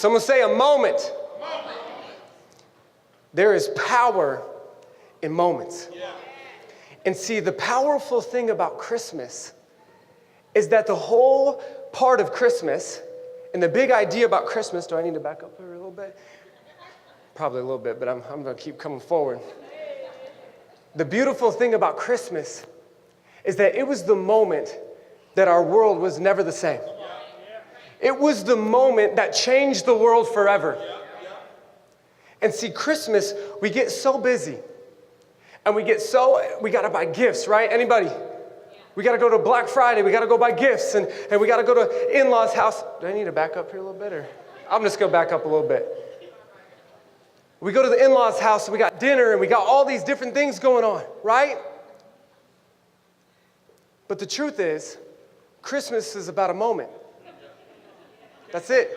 Someone say a moment. There is power in moments. And see, the powerful thing about Christmas is that the whole part of Christmas, and the big idea about Christmas, do I need to back up here a little bit? Probably a little bit, but I'm going to keep coming forward. The beautiful thing about Christmas is that it was the moment that our world was never the same. It was the moment that changed the world forever. And see, Christmas, we get so busy. And we got to buy gifts, right? Anybody? We got to go to Black Friday. We got to go buy gifts. And we got to go to in-laws' house. Do I need to back up here a little bit? Or I'm just going to back up a little bit. We go to the in-laws' house. And we got dinner. And we got all these different things going on, right? But the truth is, Christmas is about a moment. That's it.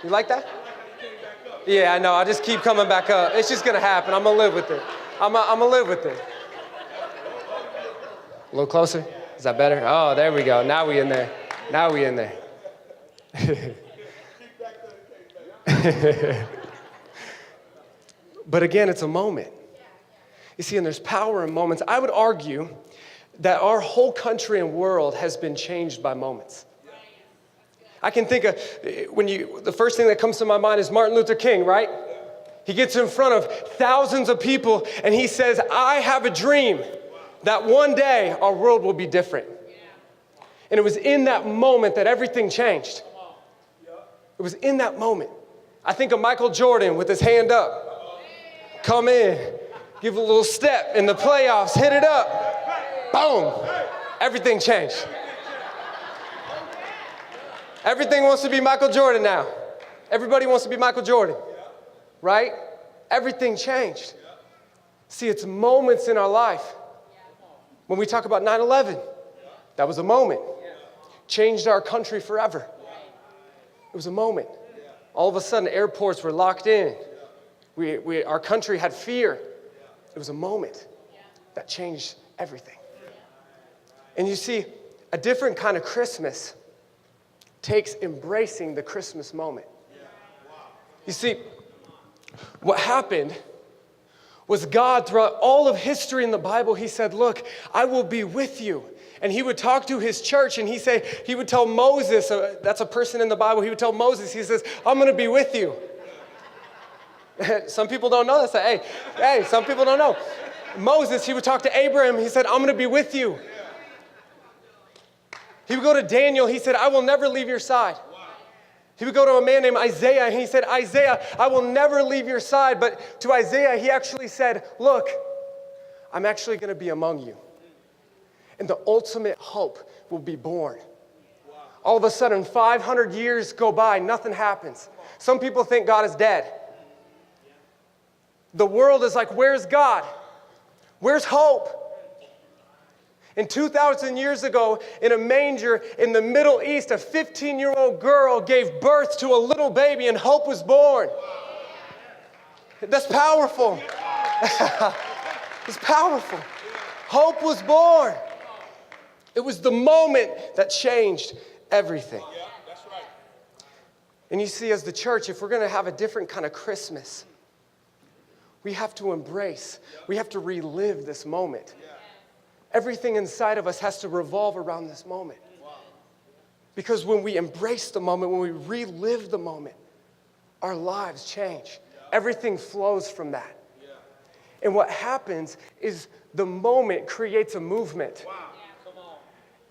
You like that? Yeah, I know. I just keep coming back up. It's just going to happen. I'm going to live with it. I'm going to live with it. A little closer? Is that better? Oh, there we go. Now we in there. Now we in there. But again, it's a moment. You see, and there's power in moments. I would argue that our whole country and world has been changed by moments. I can think of, the first thing that comes to my mind is Martin Luther King, right? He gets in front of thousands of people and he says, I have a dream that one day our world will be different. And it was in that moment that everything changed. It was in that moment. I think of Michael Jordan with his hand up. Come in, give a little step in the playoffs, hit it up. Boom. Everything changed. Everything wants to be Michael Jordan now. Everybody wants to be Michael Jordan. Right? Everything changed. See, it's moments in our life. When we talk about 9/11, that was a moment. Changed our country forever. It was a moment. All of a sudden, airports were locked in. Our country had fear. It was a moment that changed everything. And you see, a different kind of Christmas takes embracing the Christmas moment. You see, what happened was God, throughout all of history in the Bible, he said, look, I will be with you. And he would talk to his church and he would tell Moses, that's a person in the Bible, he would tell Moses, he says, I'm going to be with you. Some people don't know that. Hey, some people don't know. Moses, he would talk to Abraham, he said, I'm going to be with you. He would go to Daniel, he said, I will never leave your side. He would go to a man named Isaiah, and he said, Isaiah, I will never leave your side. But to Isaiah, he actually said, look, I'm actually going to be among you. And the ultimate hope will be born. All of a sudden, 500 years go by, nothing happens. Some people think God is dead. The world is like, where's God? Where's hope? And 2,000 years ago, in a manger in the Middle East, a 15-year-old girl gave birth to a little baby and hope was born. That's powerful. It's powerful. Hope was born. It was the moment that changed everything. And you see, as the church, if we're going to have a different kind of Christmas, we have to embrace, we have to relive this moment. Everything inside of us has to revolve around this moment. Because when we embrace the moment, when we relive the moment, our lives change. Everything flows from that. And what happens is the moment creates a movement.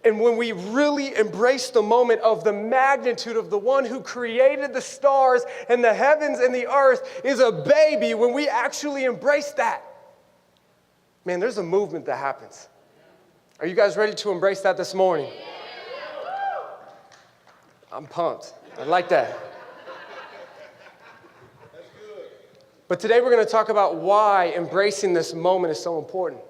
And when we really embrace the moment of the magnitude of the one who created the stars and the heavens and the earth is a baby, when we actually embrace that, man, there's a movement that happens. Are you guys ready to embrace that this morning? I'm pumped. I like that. But today we're going to talk about why embracing this moment is so important.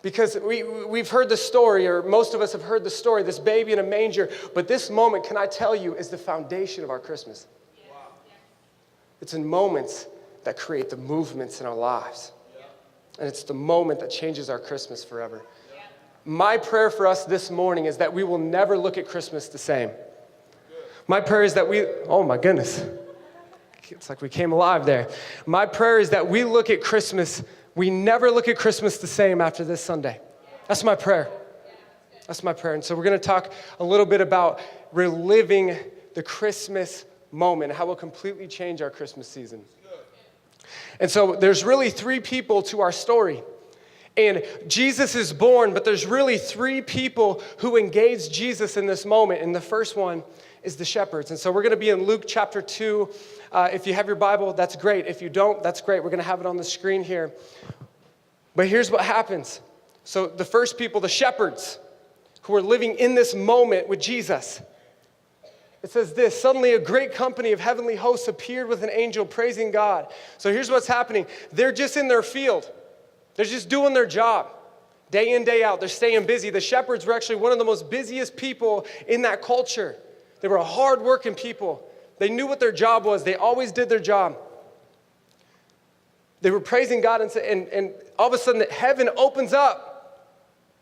Because we've heard the story, or most of us have heard the story, this baby in a manger, but this moment, can I tell you, is the foundation of our Christmas. It's in moments that create the movements in our lives. And it's the moment that changes our Christmas forever. My prayer for us this morning is that we will never look at Christmas the same. My prayer is that oh my goodness. It's like we came alive there. My prayer is that we look at Christmas, we never look at Christmas the same after this Sunday. That's my prayer. That's my prayer. And so we're going to talk a little bit about reliving the Christmas moment, how we'll completely change our Christmas season. And so there's really three people to our story. And Jesus is born, but there's really three people who engage Jesus in this moment. And the first one is the shepherds. And so we're going to be in Luke chapter 2. If you have your Bible, that's great. If you don't, that's great. We're going to have it on the screen here. But here's what happens. So the first people, the shepherds, who are living in this moment with Jesus. It says this, suddenly a great company of heavenly hosts appeared with an angel praising God. So here's what's happening. They're just in their field. They're just doing their job. Day in, day out. They're staying busy. The shepherds were actually one of the most busiest people in that culture. They were hard-working people. They knew what their job was. They always did their job. They were praising God, and all of a sudden heaven opens up.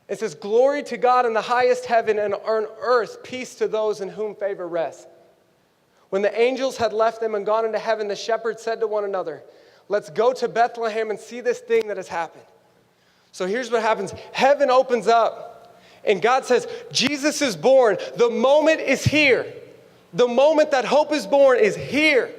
It says, glory to God in the highest heaven, and on earth peace to those in whom favor rests. When the angels had left them and gone into heaven, the shepherds said to one another, let's go to Bethlehem and see this thing that has happened. So here's what happens. Heaven opens up, and God says, Jesus is born. The moment is here. The moment that hope is born is here.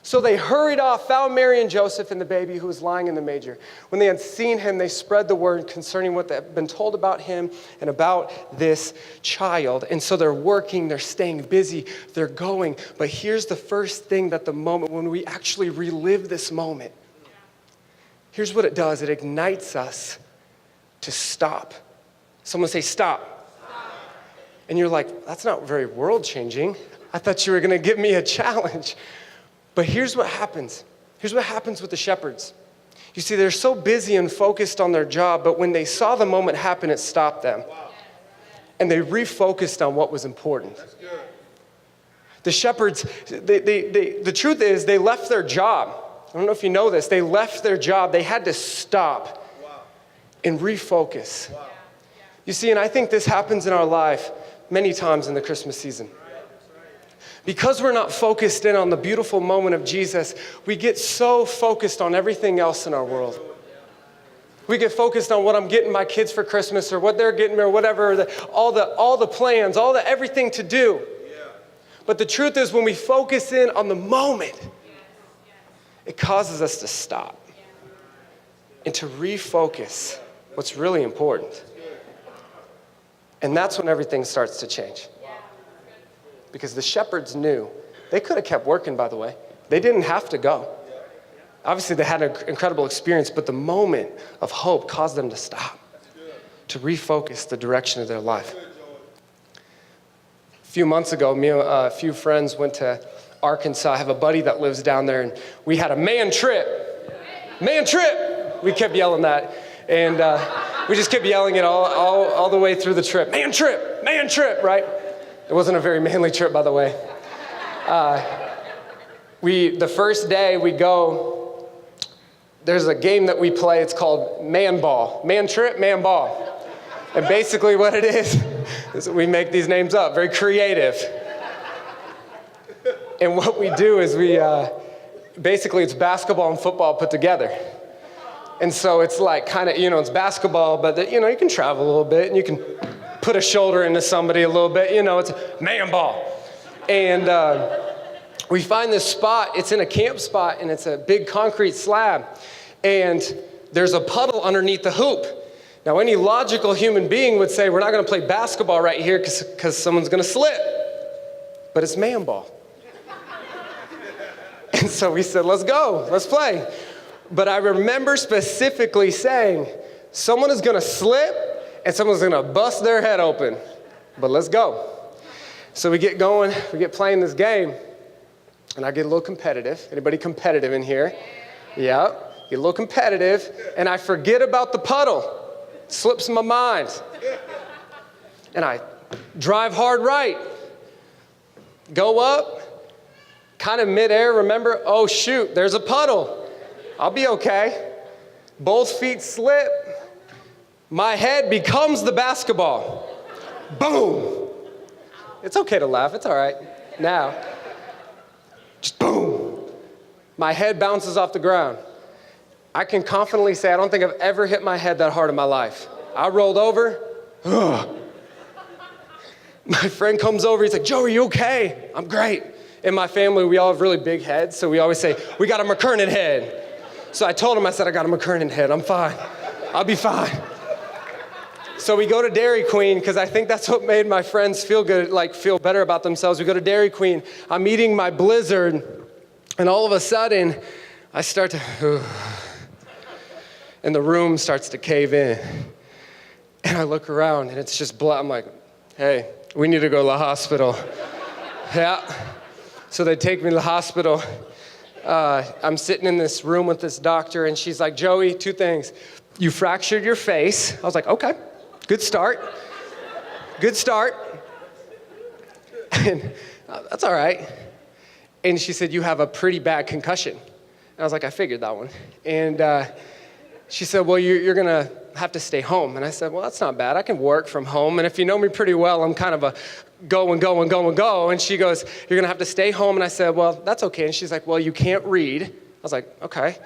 So they hurried off, found Mary and Joseph and the baby who was lying in the manger. When they had seen him, they spread the word concerning what had been told about him and about this child. And so they're working, they're staying busy, they're going. But here's the first thing that the moment, when we actually relive this moment, here's what it does. It ignites us to stop. Someone say, stop. Stop. And you're like, that's not very world-changing. I thought you were going to give me a challenge. But here's what happens. Here's what happens with the shepherds. You see, they're so busy and focused on their job, but when they saw the moment happen, it stopped them. Wow. And they refocused on what was important. That's good. The shepherds, the truth is, they left their job. I don't know if you know this. They left their job. They had to stop and refocus. Wow. You see, and I think this happens in our life many times in the Christmas season. Because we're not focused in on the beautiful moment of Jesus, we get so focused on everything else in our world. We get focused on what I'm getting my kids for Christmas or what they're getting me or whatever, all the plans, everything to do. But the truth is, when we focus in on the moment, it causes us to stop and to refocus what's really important. And that's when everything starts to change. Because the shepherds knew. They could have kept working, by the way. They didn't have to go. Obviously, they had an incredible experience, but the moment of hope caused them to stop, to refocus the direction of their life. A few months ago, me and a few friends went to Arkansas. I have a buddy that lives down there, and we had a man trip. Man trip! We kept yelling that. And we just kept yelling it all the way through the trip. Man trip, right? It wasn't a very manly trip, by the way. The first day we go, there's a game that we play. It's called man ball. Man trip, man ball. And basically what it is we make these names up, very creative. And what we do is basically it's basketball and football put together. And so it's like kind of, it's basketball, but you can travel a little bit and you can put a shoulder into somebody a little bit, it's man ball. And we find this spot, it's in a camp spot, and it's a big concrete slab. And there's a puddle underneath the hoop. Now, any logical human being would say, we're not going to play basketball right here because someone's going to slip. But it's man ball. And so we said, let's go, let's play. But I remember specifically saying, someone is going to slip, and someone's going to bust their head open. But let's go. So we get going. We get playing this game. And I get a little competitive. Anybody competitive in here? Yeah. Get a little competitive. And I forget about the puddle. It slips my mind. And I drive hard right. Go up. Kind of midair. Remember, oh, shoot, there's a puddle. I'll be okay. Both feet slip. My head becomes the basketball. Boom. It's okay to laugh. It's all right. Now, just boom. My head bounces off the ground. I can confidently say I don't think I've ever hit my head that hard in my life. I rolled over. Ugh. My friend comes over. He's like, Joe, are you okay? I'm great. In my family, we all have really big heads, so we always say, we got a McKernan head. So I told him, I said, I got a McKernan head. I'm fine. I'll be fine. So we go to Dairy Queen, because I think that's what made my friends feel good, like feel better about themselves. We go to Dairy Queen. I'm eating my Blizzard, and all of a sudden, I start to, and the room starts to cave in. And I look around, and it's just blood. I'm like, hey, we need to go to the hospital. Yeah. So they take me to the hospital. I'm sitting in this room with this doctor, and she's like, Joey, 2 things. You fractured your face. I was like, okay, good start. Good start. And that's all right. And she said, you have a pretty bad concussion. And I was like, I figured that one. And she said, well, you're going to have to stay home. And I said, well, that's not bad. I can work from home. And if you know me pretty well, I'm kind of a go and go and go and go. And she goes, you're going to have to stay home. And I said, well, that's okay. And she's like, well, you can't read. I was like, okay.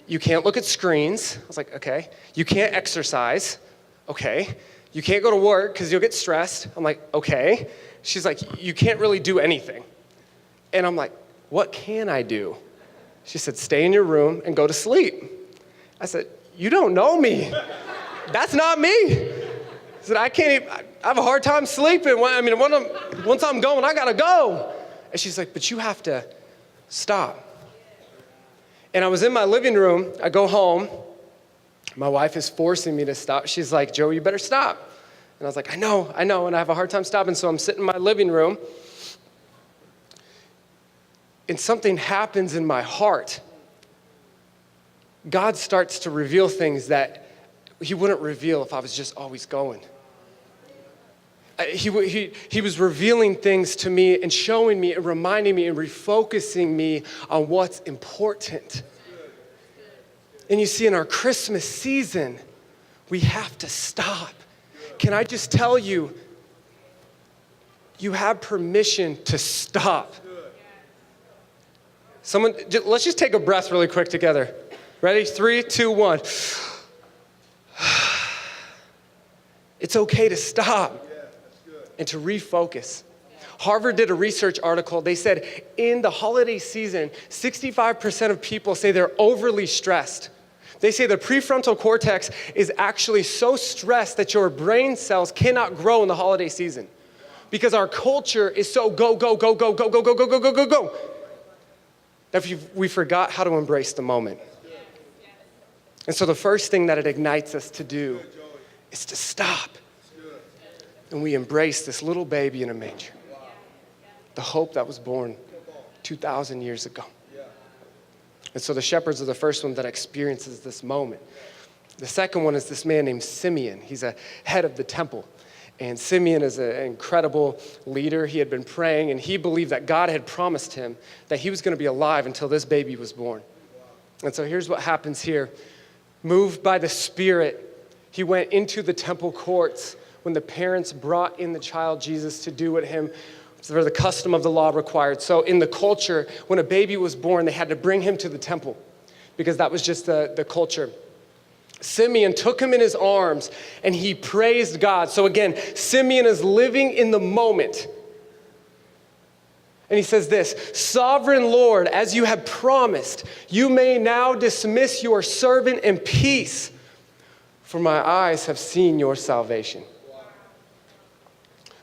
You can't look at screens. I was like, okay. You can't exercise. Okay. You can't go to work because you'll get stressed. I'm like, okay. She's like, you can't really do anything. And I'm like, what can I do? She said, stay in your room and go to sleep. I said, you don't know me. That's not me. I said, I have a hard time sleeping. Once I'm going, I gotta go. And she's like, but you have to stop. And I was in my living room. I go home. My wife is forcing me to stop. She's like, Joe, you better stop. And I was like, I know, and I have a hard time stopping. So I'm sitting in my living room, and something happens in my heart. God starts to reveal things that he wouldn't reveal if I was just always going. He was revealing things to me and showing me and reminding me and refocusing me on what's important. And you see, in our Christmas season, we have to stop. Can I just tell you, you have permission to stop. Let's just take a breath really quick together. Ready? 3, 2, 1. It's okay to stop and to refocus. Harvard did a research article. They said in the holiday season, 65% of people say they're overly stressed. They say the prefrontal cortex is actually so stressed that your brain cells cannot grow in the holiday season because our culture is so go, go, go, go, go, go, go, go, go, go, go, go. That we forgot how to embrace the moment. And so the first thing that it ignites us to do is to stop. And we embrace this little baby in a manger. The hope that was born 2,000 years ago. And so the shepherds are the first one that experiences this moment. The second one is this man named Simeon. He's a head of the temple. And Simeon is an incredible leader. He had been praying, and he believed that God had promised him that he was going to be alive until this baby was born. And so here's what happens here. Moved by the Spirit, he went into the temple courts when the parents brought in the child Jesus to do what the custom of the law required. So in the culture, when a baby was born, they had to bring him to the temple because that was just the culture. Simeon took him in his arms and he praised God. So again, Simeon is living in the moment. And he says this, Sovereign Lord, as you have promised, you may now dismiss your servant in peace, for my eyes have seen your salvation,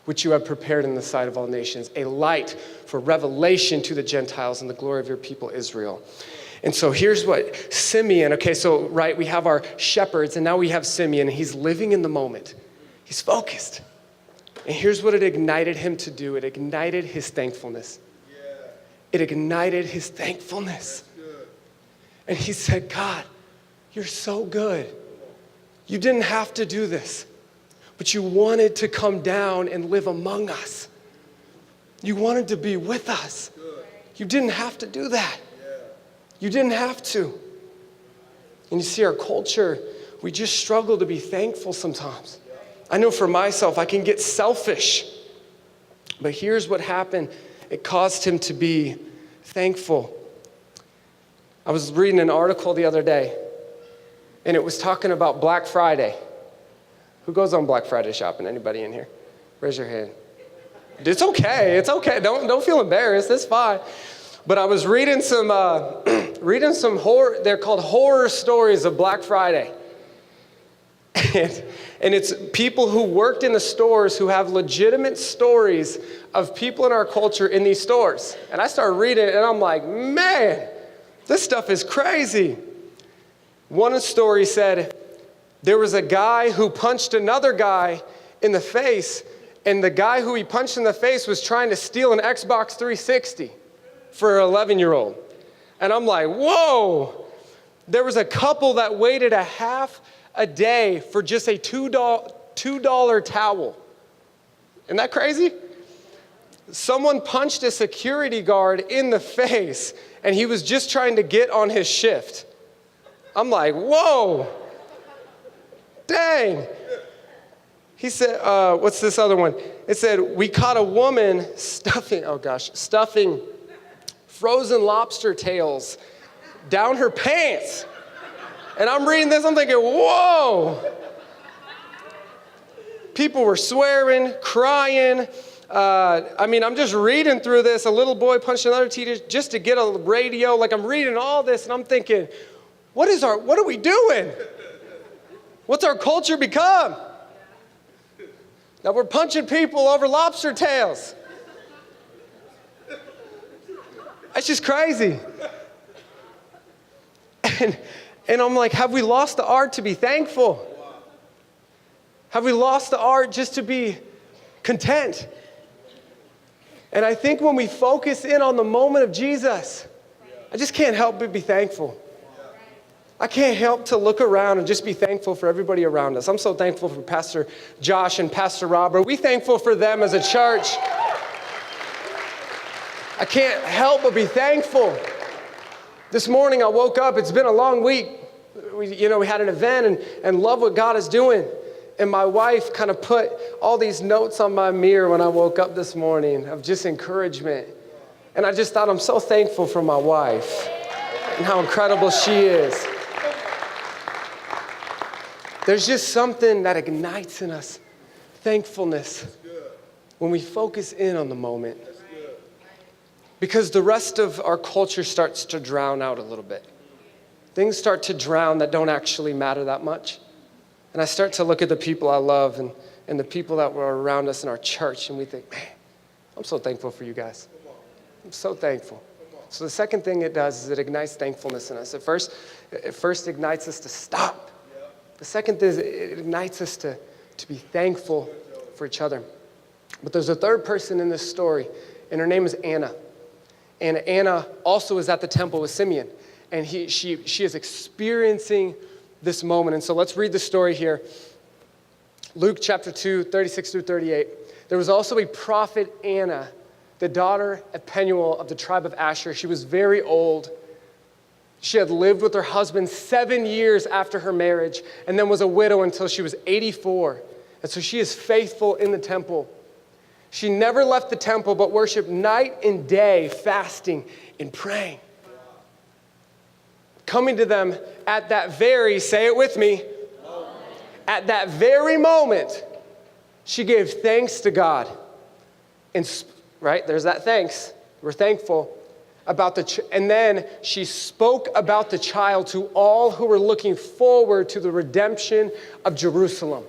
which you have prepared in the sight of all nations, a light for revelation to the Gentiles and the glory of your people Israel. And so here's what Simeon, right, we have our shepherds, and now we have Simeon, and he's living in the moment. He's focused. And here's what it ignited him to do. It ignited his thankfulness. It ignited his thankfulness. And he said, God, you're so good. You didn't have to do this, but you wanted to come down and live among us. You wanted to be with us. You didn't have to do that. You didn't have to. And you see, our culture, we just struggle to be thankful sometimes. I know for myself, I can get selfish. But here's what happened. It caused him to be thankful. I was reading an article the other day, and it was talking about Black Friday. Who goes on Black Friday shopping? Anybody in here? Raise your hand. It's okay. It's okay. Don't feel embarrassed. It's fine. But I was reading some horror. They're called horror stories of Black Friday. And it's people who worked in the stores who have legitimate stories of people in our culture in these stores. And I started reading it, and I'm like, man, this stuff is crazy. One story said there was a guy who punched another guy in the face, and the guy who he punched in the face was trying to steal an Xbox 360 for an 11-year-old. And I'm like, whoa. There was a couple that waited a half a day for just a $2 towel. Isn't that crazy? Someone punched a security guard in the face, and he was just trying to get on his shift. I'm like, whoa, dang. He said, what's this other one? It said, we caught a woman stuffing frozen lobster tails down her pants. And I'm reading this, I'm thinking, whoa. People were swearing, crying. I'm just reading through this. A little boy punched another teacher just to get a radio. Like, I'm reading all this, and I'm thinking, what are we doing? What's our culture become? Now we're punching people over lobster tails. That's just crazy. And I'm like, have we lost the art to be thankful? Have we lost the art just to be content? And I think when we focus in on the moment of Jesus, I just can't help but be thankful. I can't help to look around and just be thankful for everybody around us. I'm so thankful for Pastor Josh and Pastor Rob. Are we thankful for them as a church? I can't help but be thankful. This morning I woke up, it's been a long week. We had an event and love what God is doing. And my wife kind of put all these notes on my mirror when I woke up this morning of just encouragement. And I just thought, I'm so thankful for my wife and how incredible she is. There's just something that ignites in us thankfulness when we focus in on the moment. Because the rest of our culture starts to drown out a little bit. Things start to drown that don't actually matter that much. And I start to look at the people I love and the people that were around us in our church, and we think, man, I'm so thankful for you guys. I'm so thankful. So the second thing it does is it ignites thankfulness in us. It first ignites us to stop. The second is it ignites us to be thankful for each other. But there's a third person in this story, and her name is Anna. And Anna also is at the temple with Simeon. And she is experiencing this moment. And so let's read the story here. Luke chapter 2, 36 through 38. There was also a prophet, Anna, the daughter of Penuel of the tribe of Asher. She was very old. She had lived with her husband 7 years after her marriage and then was a widow until she was 84. And so she is faithful in the temple. She never left the temple but worshiped night and day, fasting and praying. Coming to them at that very, say it with me, at that very moment, she gave thanks to God. And, right, there's that thanks. We're thankful about and then she spoke about the child to all who were looking forward to the redemption of Jerusalem.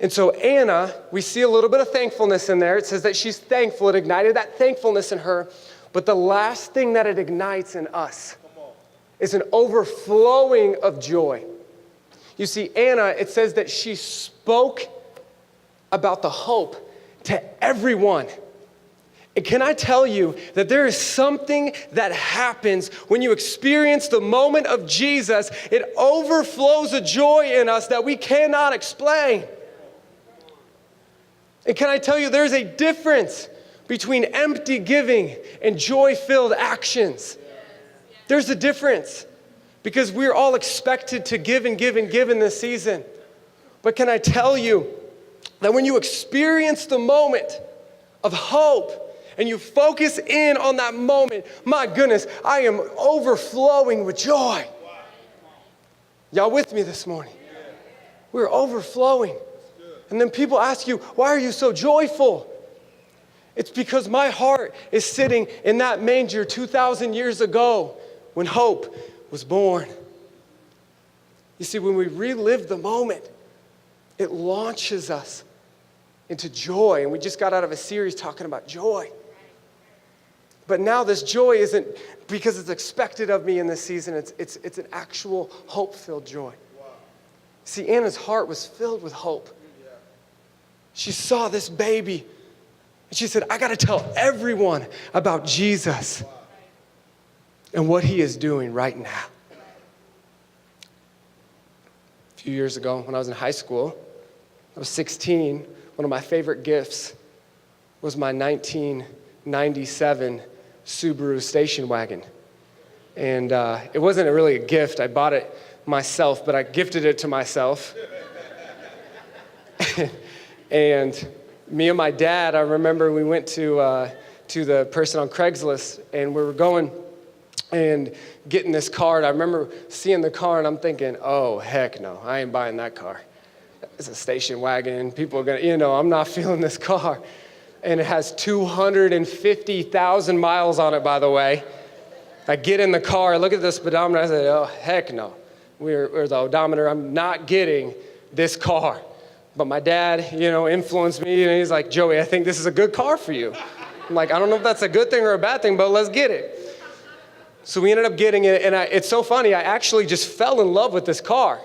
And so Anna, we see a little bit of thankfulness in there. It says that she's thankful. It ignited that thankfulness in her. But the last thing that it ignites in us is an overflowing of joy. You see, Anna, it says that she spoke about the hope to everyone. And can I tell you that there is something that happens when you experience the moment of Jesus? It overflows a joy in us that we cannot explain. And can I tell you, there's a difference between empty giving and joy-filled actions. There's a difference because we're all expected to give and give and give in this season. But can I tell you that when you experience the moment of hope and you focus in on that moment, my goodness, I am overflowing with joy. Y'all with me this morning? We're overflowing. And then people ask you, why are you so joyful? It's because my heart is sitting in that manger 2,000 years ago when hope was born. You see, when we relive the moment, it launches us into joy. And we just got out of a series talking about joy. But now this joy isn't because it's expected of me in this season. It's an actual hope-filled joy. Wow. See, Anna's heart was filled with hope. Yeah. She saw this baby, and she said, I got to tell everyone about Jesus and what he is doing right now. A few years ago, when I was in high school, I was 16. One of my favorite gifts was my 1997 Subaru station wagon. And it wasn't really a gift. I bought it myself, but I gifted it to myself. And me and my dad, I remember we went to the person on Craigslist, and we were going and getting this car. And I remember seeing the car, and I'm thinking, oh, heck no, I ain't buying that car. It's a station wagon. People are going to, I'm not feeling this car. And it has 250,000 miles on it, by the way. I get in the car, I look at the speedometer, I say, oh, heck no. We're the odometer, I'm not getting this car. But my dad, influenced me, and he's like, Joey, I think this is a good car for you. I'm like, I don't know if that's a good thing or a bad thing, but let's get it. So we ended up getting it, and it's so funny, I actually just fell in love with this car.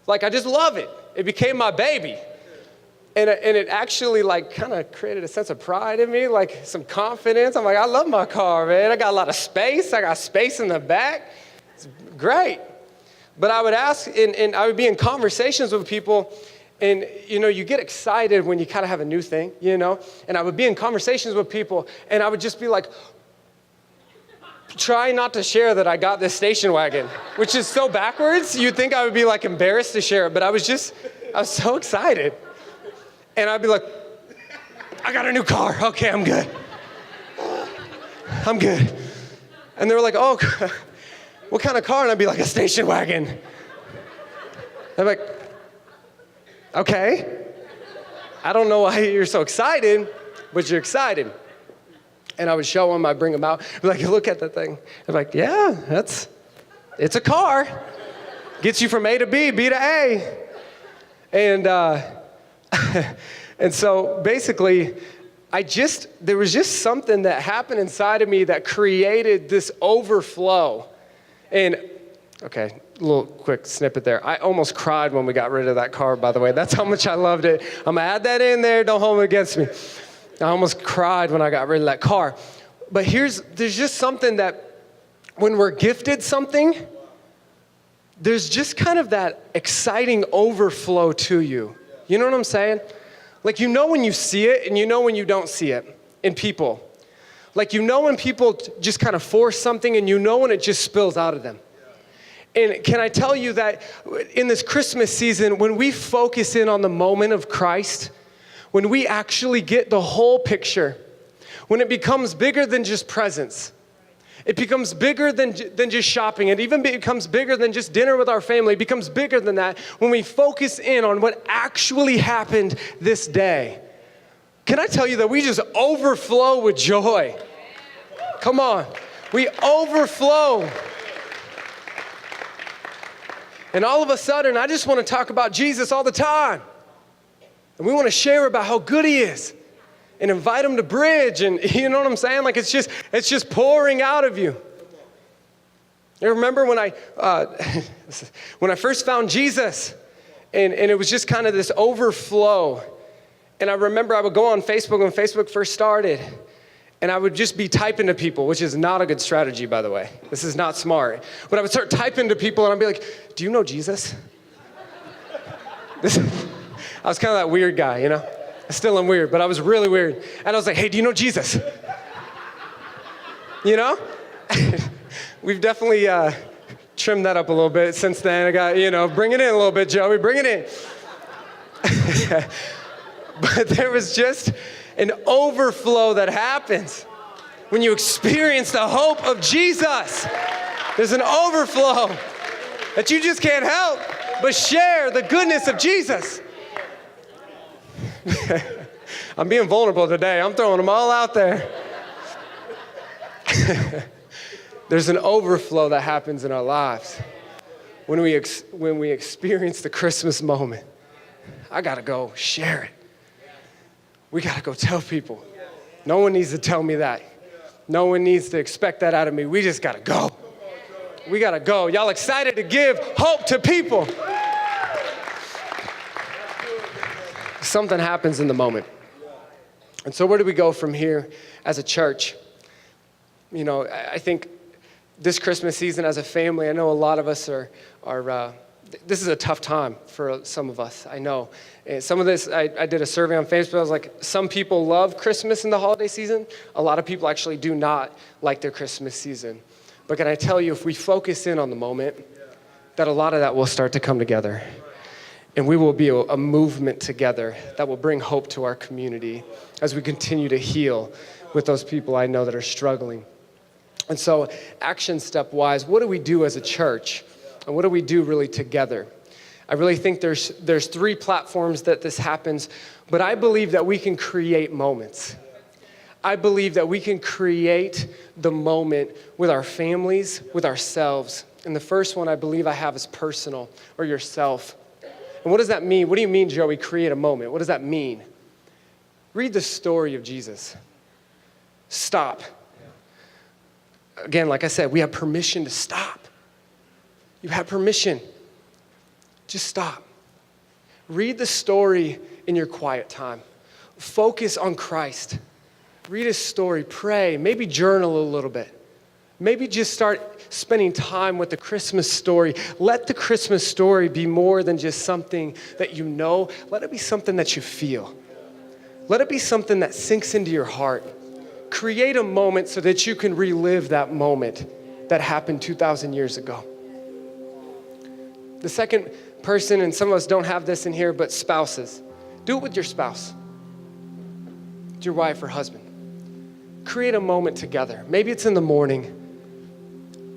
Like, I just love it. It became my baby. And it actually kind of created a sense of pride in me, like some confidence. I'm like, I love my car, man. I got a lot of space. I got space in the back. It's great. But I would ask, and I would be in conversations with people, and, you get excited when you kind of have a new thing, And I would be in conversations with people, and I would just be like, try not to share that I got this station wagon, which is so backwards. You'd think I would be embarrassed to share it, but I was so excited. And I'd be like, I got a new car. Okay, I'm good. I'm good. And they were like, oh, what kind of car? And I'd be like, a station wagon. I'm like, okay. I don't know why you're so excited, but you're excited. And I would show them, I'd bring them out. I'd be like, look at that thing. I'm like, yeah, it's a car. Gets you from A to B, B to A. And, and so basically, there was just something that happened inside of me that created this overflow. And, okay, a little quick snippet there. I almost cried when we got rid of that car, by the way. That's how much I loved it. I'm going to add that in there. Don't hold it against me. I almost cried when I got rid of that car. But there's just something that when we're gifted something, there's just kind of that exciting overflow to you. You know what I'm saying? Like, when you see it, and when you don't see it in people. Like, when people just kind of force something, and when it just spills out of them. And can I tell you that in this Christmas season, when we focus in on the moment of Christ, when we actually get the whole picture, when it becomes bigger than just presents, it becomes bigger than just shopping. It even becomes bigger than just dinner with our family. It becomes bigger than that when we focus in on what actually happened this day. Can I tell you that we just overflow with joy? Come on. We overflow. And all of a sudden, I just want to talk about Jesus all the time. And we want to share about how good he is. And invite them to bridge, and you know what I'm saying? Like, it's just pouring out of you. You remember when I first found Jesus, and it was just kind of this overflow. And I remember I would go on Facebook when Facebook first started, and I would just be typing to people, which is not a good strategy, by the way. This is not smart. But I would start typing to people, and I'd be like, do you know Jesus? I was kind of that weird guy, I still am weird, but I was really weird. And I was like, hey, do you know Jesus? We've definitely trimmed that up a little bit since then. I got, bring it in a little bit, Joey, bring it in. But there was just an overflow that happens when you experience the hope of Jesus. There's an overflow that you just can't help but share the goodness of Jesus. I'm being vulnerable today. I'm throwing them all out there. There's an overflow that happens in our lives when we experience the Christmas moment. I gotta go share it. We gotta go tell people. No one needs to tell me that. No one needs to expect that out of me. We just gotta go. We gotta go. Y'all excited to give hope to people? Something happens in the moment. And so where do we go from here as a church? You know, I think this Christmas season as a family, I know a lot of us are this is a tough time for some of us, I know. And some of this, I did a survey on Facebook. I was like, some people love Christmas in the holiday season. A lot of people actually do not like their Christmas season. But can I tell you, if we focus in on the moment, that a lot of that will start to come together. And we will be a movement together that will bring hope to our community as we continue to heal with those people I know that are struggling. And so action step-wise, what do we do as a church? And what do we do really together? I really think there's 3 platforms that this happens, but I believe that we can create moments. I believe that we can create the moment with our families, with ourselves. And the first one I believe I have is personal, or yourself. And what does that mean? What do you mean, Joey, create a moment? What does that mean? Read the story of Jesus. Stop. Again, like I said, we have permission to stop. You have permission. Just stop. Read the story in your quiet time. Focus on Christ. Read his story, pray, maybe journal a little bit. Maybe just start spending time with the Christmas story. Let the Christmas story be more than just something that you know. Let it be something that you feel. Let it be something that sinks into your heart. Create a moment so that you can relive that moment that happened 2,000 years ago. The second person, and some of us don't have this in here, but spouses. Do it with your spouse. With your wife or husband. Create a moment together. Maybe it's in the morning.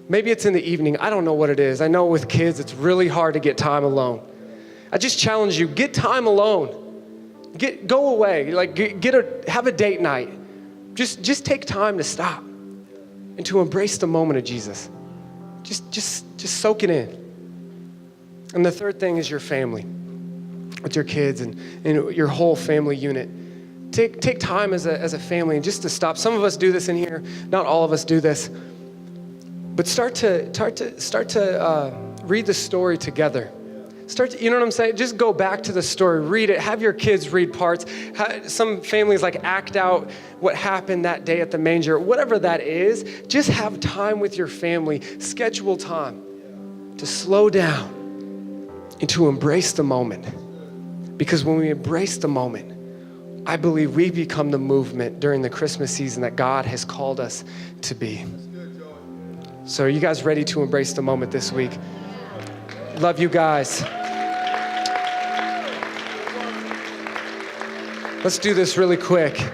Maybe it's in the evening. I don't know what it is. I know with kids, it's really hard to get time alone. I just challenge you, get time alone. Go away. Have a date night. Just take time to stop and to embrace the moment of Jesus. Just soak it in. And the third thing is your family, with your kids and your whole family unit. Take time as a family and just to stop. Some of us do this in here. Not all of us do this. But start to read the story together. You know what I'm saying? Just go back to the story, read it, have your kids read parts. Some families act out what happened that day at the manger. Whatever that is, just have time with your family. Schedule time to slow down and to embrace the moment. Because when we embrace the moment, I believe we become the movement during the Christmas season that God has called us to be. So are you guys ready to embrace the moment this week? Love you guys. Let's do this really quick.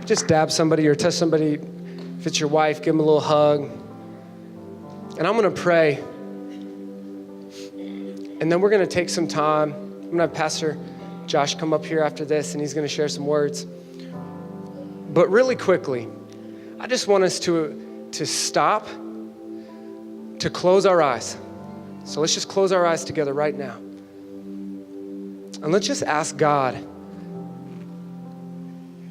Just dab somebody or touch somebody. If it's your wife, give them a little hug. And I'm gonna pray. And then we're gonna take some time. I'm gonna have Pastor Josh come up here after this and he's gonna share some words. But really quickly, I just want us to stop, to close our eyes. So let's just close our eyes together right now. And let's just ask God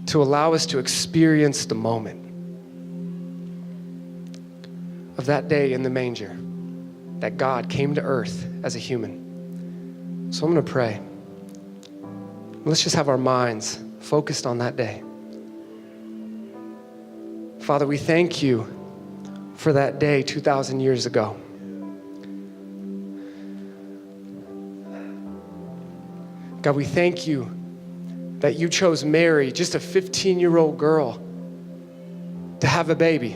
to allow us to experience the moment of that day in the manger that God came to earth as a human. So I'm gonna pray. Let's just have our minds focused on that day. Father, we thank you for that day 2,000 years ago. God, we thank you that you chose Mary, just a 15-year-old girl, to have a baby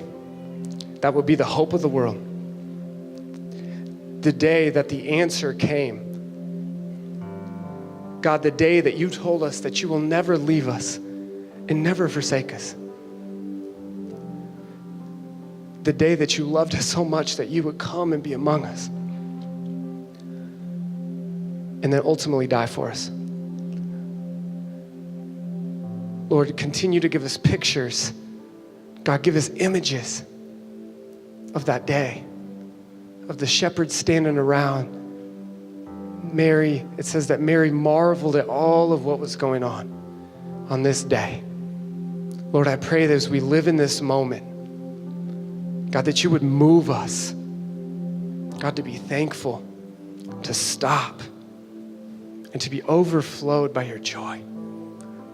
that would be the hope of the world. The day that the answer came God, the day that you told us that you will never leave us and never forsake us. The day that you loved us so much that you would come and be among us. And then ultimately die for us. Lord, continue to give us pictures. God, give us images of that day, of the shepherds standing around. Mary, it says that Mary marveled at all of what was going on this day. Lord, I pray that as we live in this moment, God, that you would move us, God, to be thankful, to stop, and to be overflowed by your joy.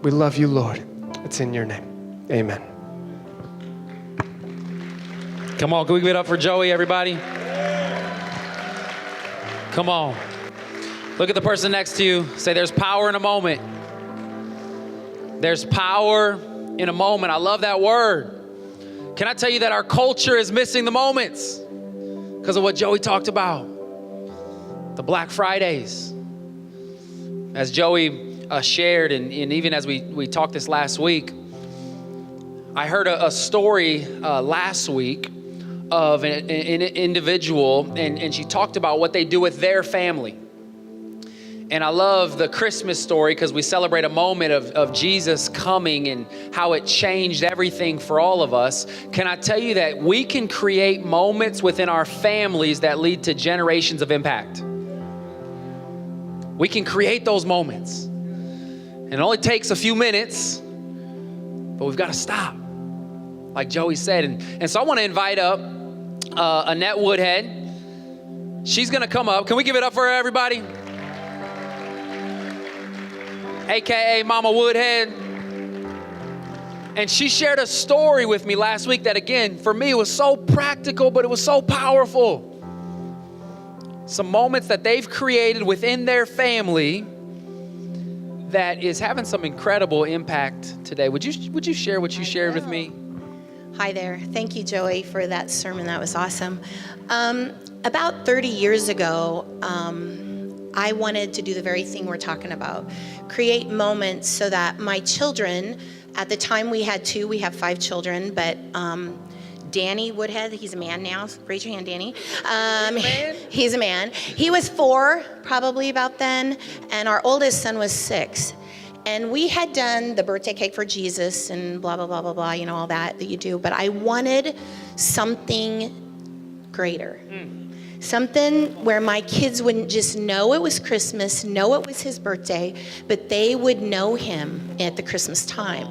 We love you, Lord. It's in your name. Amen. Come on, can we give it up for Joey, everybody? Come on. Look at the person next to you. Say, there's power in a moment. There's power in a moment. I love that word. Can I tell you that our culture is missing the moments because of what Joey talked about? The Black Fridays. As Joey shared, and even as we talked this last week, I heard a story last week of an individual, and she talked about what they do with their family. And I love the Christmas story because we celebrate a moment of Jesus coming and how it changed everything for all of us. Can I tell you that we can create moments within our families that lead to generations of impact? We can create those moments. And it only takes a few minutes, but we've got to stop, like Joey said. And so I want to invite up Annette Woodhead. She's going to come up. Can we give it up for her, everybody? AKA Mama Woodhead. And she shared a story with me last week that, again, for me, was so practical, but it was so powerful. Some moments that they've created within their family that is having some incredible impact today. Would you share what you shared with me? Hi there. Thank you, Joey, for that sermon. That was awesome. About 30 years ago, I wanted to do the very thing we're talking about. Create moments so that my children, at the time we have 5 children, but Danny Woodhead, he's a man now. Raise your hand, Danny. He's a man. He was 4, probably about then, and our oldest son was 6. And we had done the birthday cake for Jesus and blah, blah, blah, blah, blah, all that you do. But I wanted something greater. Something where my kids wouldn't just know it was Christmas, know it was his birthday, but they would know him at the Christmas time.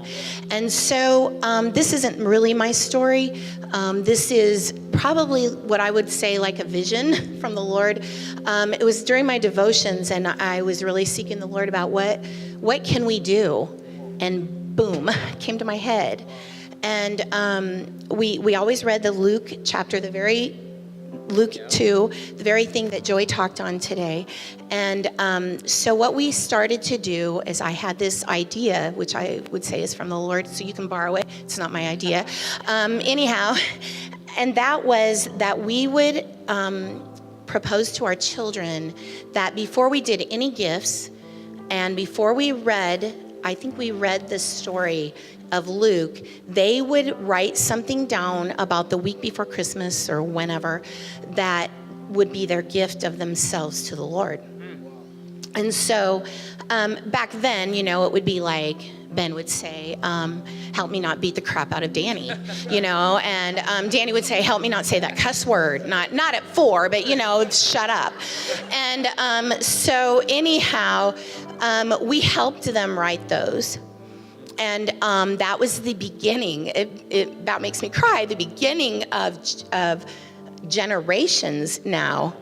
And so this isn't really my story. This is probably what I would say like a vision from the Lord. It was during my devotions, and I was really seeking the Lord about what can we do? And boom, came to my head. And we always read the Luke chapter, Luke 2, the very thing that Joey talked on today. And so what we started to do is I had this idea, which I would say is from the Lord, so you can borrow it. It's not my idea. Anyhow, and that was that we would propose to our children that before we did any gifts and before we read, I think we read the story of Luke, they would write something down about the week before Christmas or whenever that would be their gift of themselves to the Lord. And so back then, it would be like, Ben would say, help me not beat the crap out of Danny, and Danny would say, help me not say that cuss word, not at 4, but, shut up. And so anyhow, we helped them write those. And that was the beginning. It about makes me cry. The beginning of generations now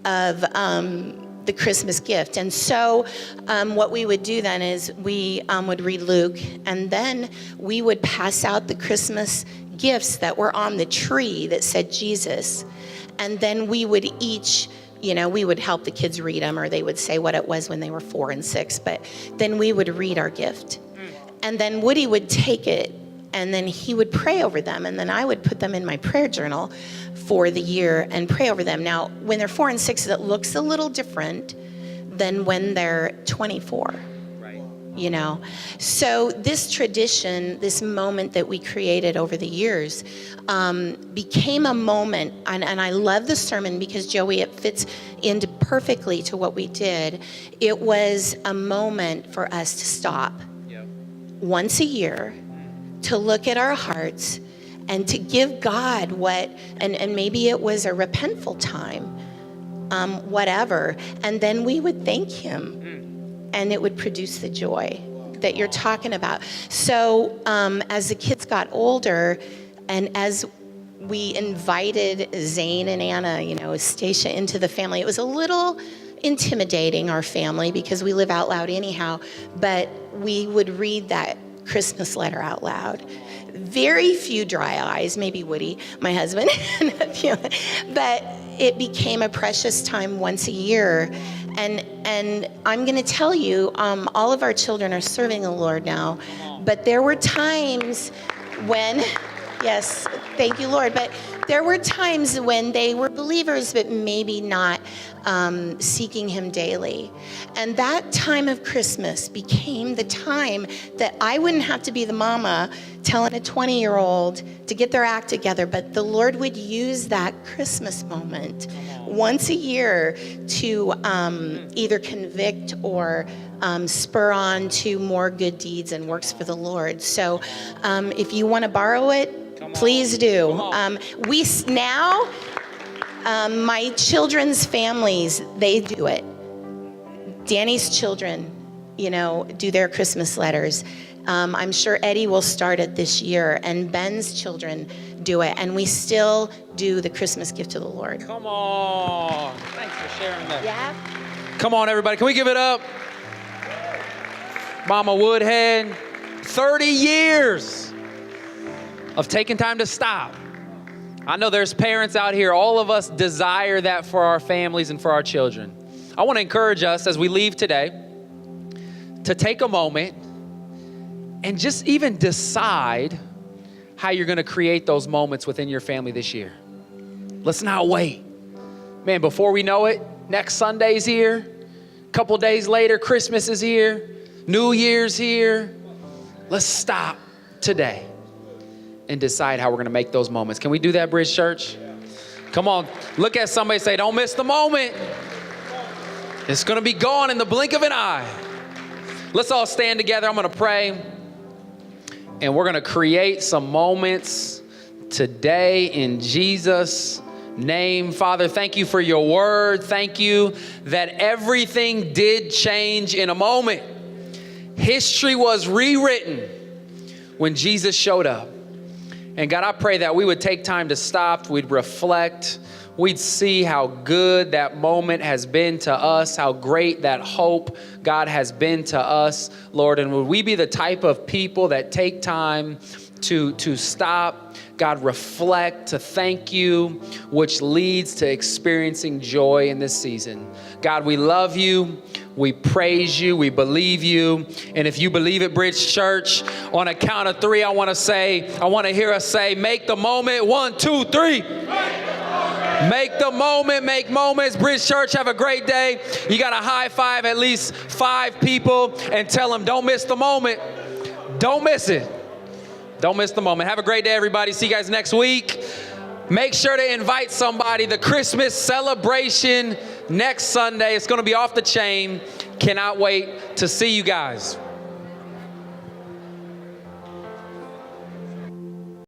of the Christmas gift. And so what we would do then is we would read Luke, and then we would pass out the Christmas gifts that were on the tree that said Jesus. And then we would each, we would help the kids read them, or they would say what it was when they were 4 and 6. But then we would read our gift. And then Woody would take it, and then he would pray over them, and then I would put them in my prayer journal for the year and pray over them. Now, when they're 4 and 6, it looks a little different than when they're 24. You know, so this tradition, this moment that we created over the years, became a moment, and I love the sermon because, Joey, it fits into perfectly to what we did. It was a moment for us to stop once a year, to look at our hearts and to give God what, and maybe it was a repentful time, whatever, and then we would thank Him. And it would produce the joy that you're talking about. So as the kids got older, and as we invited Zane and Anna, you know, Stacia into the family, it was a little intimidating, our family, because we live out loud anyhow, but we would read that Christmas letter out loud. Very few dry eyes, maybe Woody, my husband, but it became a precious time once a year. And I'm going to tell you, all of our children are serving the Lord now, but there were times when, yes, thank you, Lord, but there were times when they were believers, but maybe not seeking Him daily. And that time of Christmas became the time that I wouldn't have to be the mama telling a 20-year-old to get their act together, but the Lord would use that Christmas moment once a year to either convict or spur on to more good deeds and works for the Lord. So if you want to borrow it, please do. We now, my children's families, they do it. Danny's children, you know, do their Christmas letters. I'm sure Eddie will start it this year, and Ben's children do it, and we still do the Christmas gift to the Lord. Come on. Thanks for sharing that. Yeah. Come on, everybody. Can we give it up? Mama Woodhead, 30 years of taking time to stop. I know there's parents out here. All of us desire that for our families and for our children. I want to encourage us as we leave today to take a moment and just even decide how you're going to create those moments within your family this year. Let's not wait. Man, before we know it, next Sunday's here. A couple days later, Christmas is here. New Year's here. Let's stop today and decide how we're going to make those moments. Can we do that, Bridge Church? Come on. Look at somebody and say, don't miss the moment. It's going to be gone in the blink of an eye. Let's all stand together. I'm going to pray. And we're going to create some moments today in Jesus' name. Father, thank you for your word. Thank you that everything did change in a moment. History was rewritten when Jesus showed up. And God, I pray that we would take time to stop, we'd reflect, we'd see how good that moment has been to us, how great that hope, God, has been to us, Lord. And would we be the type of people that take time to stop, God, reflect, to thank you, which leads to experiencing joy in this season. God, we love you. We praise you. We believe you. And if you believe it, Bridge Church, on a count of three, I want to hear us say, make the moment. 1, 2, 3. Make the moment, make moments. Bridge Church, have a great day. You got to high five at least 5 people and tell them, don't miss the moment. Don't miss it. Don't miss the moment. Have a great day, everybody. See you guys next week. Make sure to invite somebody. The Christmas celebration next Sunday. It's going to be off the chain. Cannot wait to see you guys.